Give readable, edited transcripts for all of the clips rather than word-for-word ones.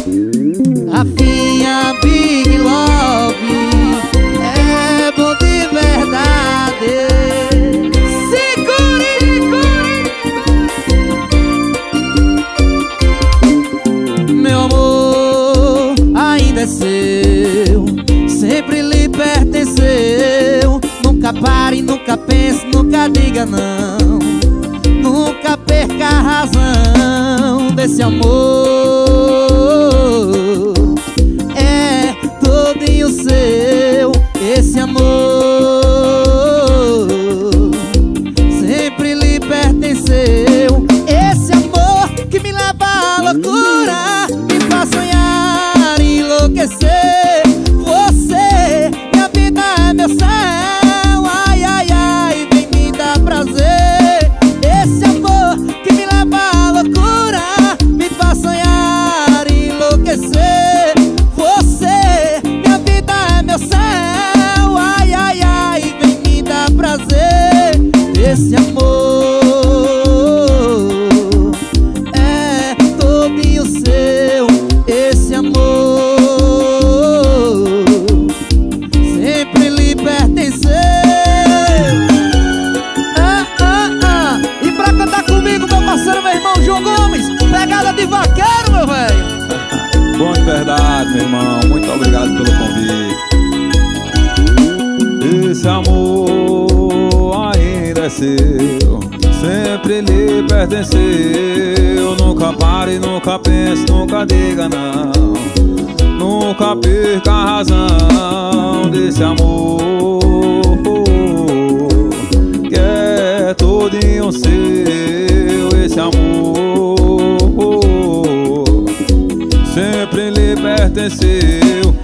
Rafinha, Big Love, é bom de verdade. Segure, meu amor, ainda é seu, sempre lhe pertenceu. Nunca pare, nunca pense, nunca diga não. Nunca perca a razão desse amor. É todinho seu, esse amor sempre lhe pertenceu. Esse amor que me leva à loucura, me faz sonhar e enlouquecer. Você, minha vida é meu céu. Ai, ai, ai, vem me dar prazer. Esse amor que me leva à loucura, me faz sonhar e enlouquecer. Você, minha vida é meu céu. Ai, ai, ai, vem me dar prazer. Esse amor é todinho seu. Esse amor sempre lhe pertenceu. E pra cantar comigo, meu parceiro, meu irmão João Gomes, pegada de vaqueiro, meu velho. Bom de verdade, meu irmão, muito obrigado pelo convite. Esse amor ainda é seu, sempre lhe pertenceu. Nunca pare, nunca pense, nunca diga não. Nunca perca a razão desse amor, que é todinho seu. Esse amor sempre lhe pertenceu.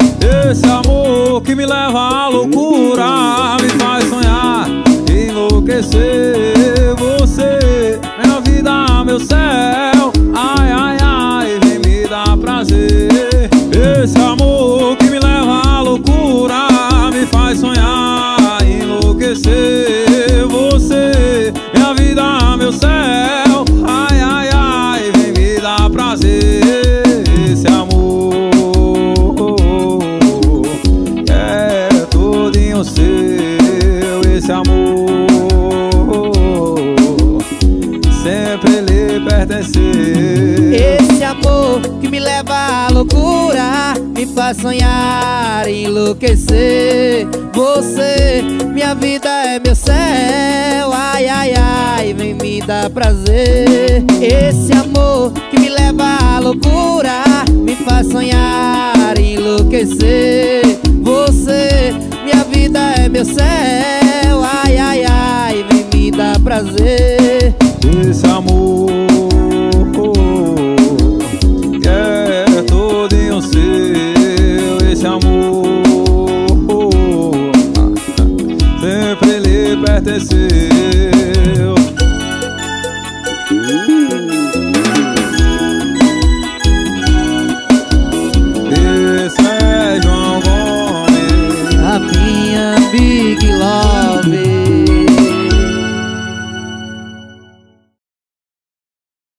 Esse amor que me leva à loucura, me faz sonhar e enlouquecer. Você, minha vida, meu céu. Ai, ai, ai, vem me dar prazer. Esse amor que me leva à loucura, me faz sonhar e enlouquecer. Você, minha vida, meu céu. Ai, ai, ai, vem me dar prazer. Esse amor é todinho seu. Esse amor sempre lhe pertenceu. Esse amor que me leva à loucura, me faz sonhar e enlouquecer. Você, minha vida é meu céu. Ai, ai, ai, vem me dar prazer. Esse amor que me leva à loucura, me faz sonhar e enlouquecer. Você, minha vida é meu céu. Ai, ai, ai, vem me dar prazer. Esse amor que é todinho seu. Esse amor sempre lhe pertenceu.